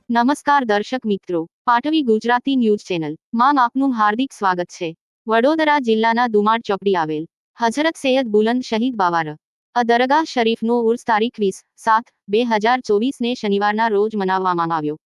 નમસ્કાર દર્શક મિત્રો, પાટવી ગુજરાતી ન્યૂઝ ચેનલ માં આપનું હાર્દિક સ્વાગત છે। વડોદરા જિલ્લાના દુમાડ ચોકડી આવેલ હઝરત સૈયદ બુલંદ શહીદ બાવાર દરગાહ શરીફનો ઉર્સ તારીખ 20/7/2024 ને શનિવારના રોજ મનાવવામાં આવ્યો।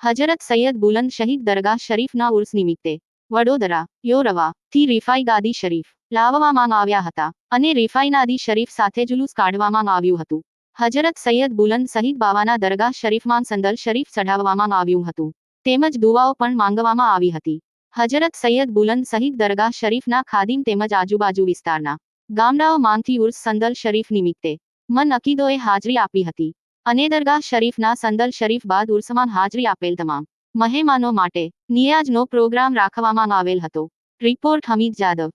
હઝરત સૈયદ બુલંદ શહીદ દરગાહ શરીફના ઉર્સ નિમિત્તે વડોદરા યોરવા થી રીફાઈ ગાદી શરીફ લાવવામાં આવ્યા હતા અને રીફાઈ નાદી શરીફ સાથે જુલુસ કાઢવામાં આવ્યું હતું। હઝરત સૈયદ બુલંદ શહીદ બાવાના દરગાહ શરીફમાં સંદલ શરીફ ચઢાવવામાં આવ્યું હતું તેમજ દુઆઓ પણ માંગવામાં આવી હતી। હઝરત સૈયદ બુલંદ શહીદ દરગાહ શરીફના ખાદીમ તેમજ આજુબાજુ વિસ્તારના ગામડાઓમાંથી ઉર્સ સંદલ શરીફ નિમિત્તે મન અકીદોએ હાજરી આપી હતી અને દરગાહ શરીફના સંદલ શરીફ બાદ ઉર્સમાં હાજરી આપેલ તમામ મહેમાનો માટે નિયાઝનો પ્રોગ્રામ રાખવામાં આવેલ હતો। રિપોર્ટ હમીદ જાદવ।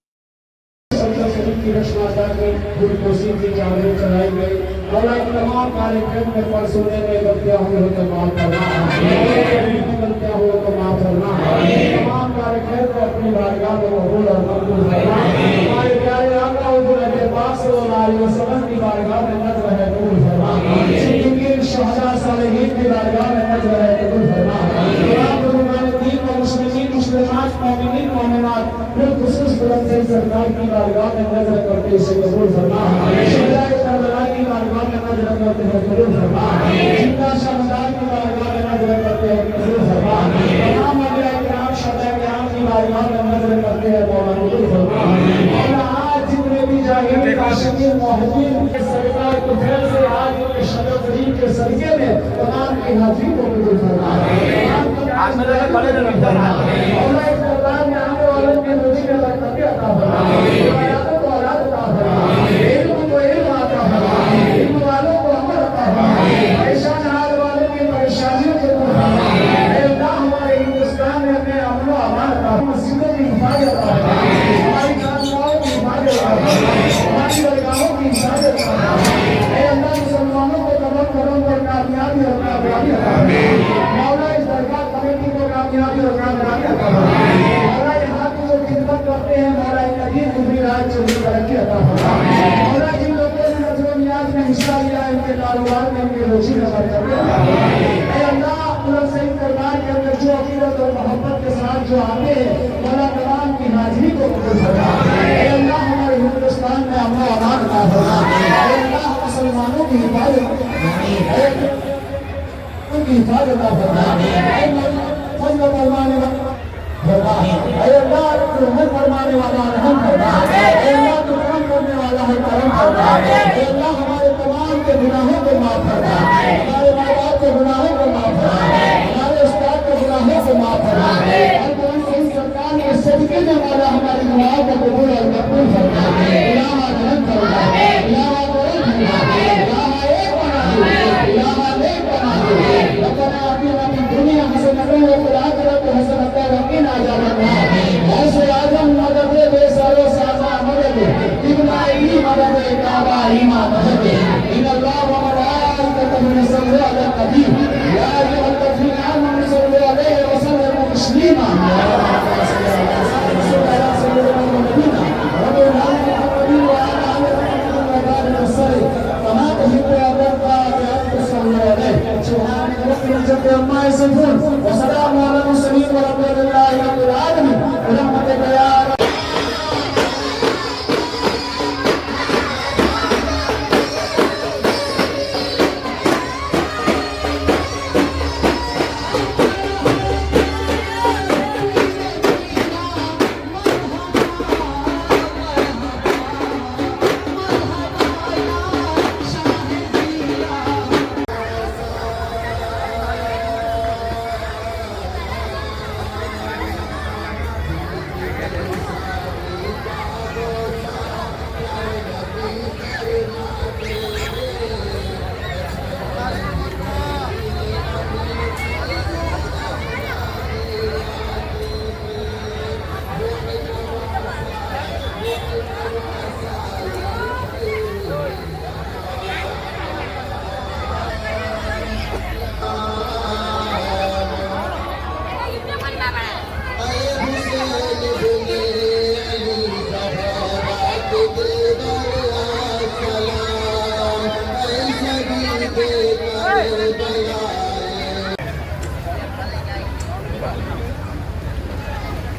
तमाम कार्यक्रम में परसों में गलतियां हुई हो तो माफ करना, गलतियां हो तो माफ करना, तमाम कार्यक्रम को अपनी बारगाह में कबूल और मंजूर करना। हमारे प्यारे आका हुजूर के पाक सल्लल्लाहु अलैहि वसल्लम की बारगाह में नज़र है कबूल फरमा, सिद्दीकीन शहदा सालिहीन की बारगाह में नज़र है कबूल फरमा। तमाम बुजुर्गान दीन व मुस्लिमीन मुस्लिमात मोमिनीन मोमिनात बिलखुसूस बुलंद शहीद सरकार की बारगाह में नज़र करके इसे कबूल फरमा। शहदाए करबला की बारगाह में नज़र करते हैं कबूल फरमा। जिंदा शहदाए की बारगाह में नज़र करते हैं कबूल फरमा। तमाम औलिया किराम शहदाए किराम की बारगाह में नज़र करते हैं मौला कबूल फरमा। मौला आज जितने भी जाहिर आशिकीन मोहब्बीन के सरकार के फैल से आज के शब करीम के सदके में तमाम की हाजिरी को कबूल फरमा। आज मेरे बड़े रमजान मौला इस दरबार में आने वालों के रोजी में बरकत अता फरमा, इबादत को औलाद अता फरमा, इल्म को इल्म अता फरमा, इल्म वालों को अमल अता फरमा, परेशान हाल वालों की परेशानियों को दूर फरमा। ऐ अल्लाह हमारे हिंदुस्तान में अपने अमन व अमान अता फरमा, मस्जिदों की हिफाजत अता फरमा, हमारी खानकाहों की हिफाजत अता फरमा, हमारी दरगाहों की हिफाजत अता फरमा। ऐ अल्लाह मुसलमानों को तमाम कदम पर कामयाबी और कामयाबी अता फरमा। मौला इस दरगाह कमेटी को कामयाबी और कामयाबी अता फरमा। मौला यहाँ की जो खिदमत करते हैं मौला इनका दीन गुजरी रात चौधरी तरक्की अता फरमा। मौला जिन लोगों ने नजर नियाज में हिस्सा लिया इनके कारोबार में इनकी रोजी में बरकत अता फरमा। ऐ अल्लाह बुलंद शहीद दरबार के अंदर जो अकीदत और मोहब्बत के साथ जो आते हैं मौला तमाम की हाजिरी को कबूल फरमा। ऐ अल्लाह हमारे हिंदुस्तान में अमन व अमान अता फरमा। ऐ अल्लाह मुसलमानों की हिफाजत उनकी हिफाजत अता फरमा। फजल फरमाने वाला ऐ अल्लाह रहमत फरमाने वाला रहम फरमा। ऐ अल्लाह तू करम करने वाला है करम फरमा। ऐ अल्लाह हमारे तमाम के गुनाहों को माफ फरमा, हमारे माँ बाप के गुनाहों को माफ फरमा, हमारे उस्ताद के गुनाहों को माफ फरमा। और बुलंद शहीद सरकार के सदके में मौला हमारी दुआओं को कबूल और मकबूल फरमा। इलाहा रहम फरमा, इलाहा करम फरमा, इलाहा एक बना दे, इलाहा नेक बना दे। रब्बना आतिना फिद दुनिया हसनतन व फिल आखिरति हसनतन व क़िना अज़ाबन्नार। ऐसे आज़म मदद बेसरो साज़ा मदद इब्नाई मदद काबा ईमा मदद इन अल्लाह व मलाइकतहु युसल्लूना अलन नबी या अय्युहल्लज़ीना आमनू सल्लू अलैहि व सल्लिमू तस्लीमा। وسلام على المرسلين والحمد لله رب العالمين برحمتك يا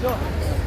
Hare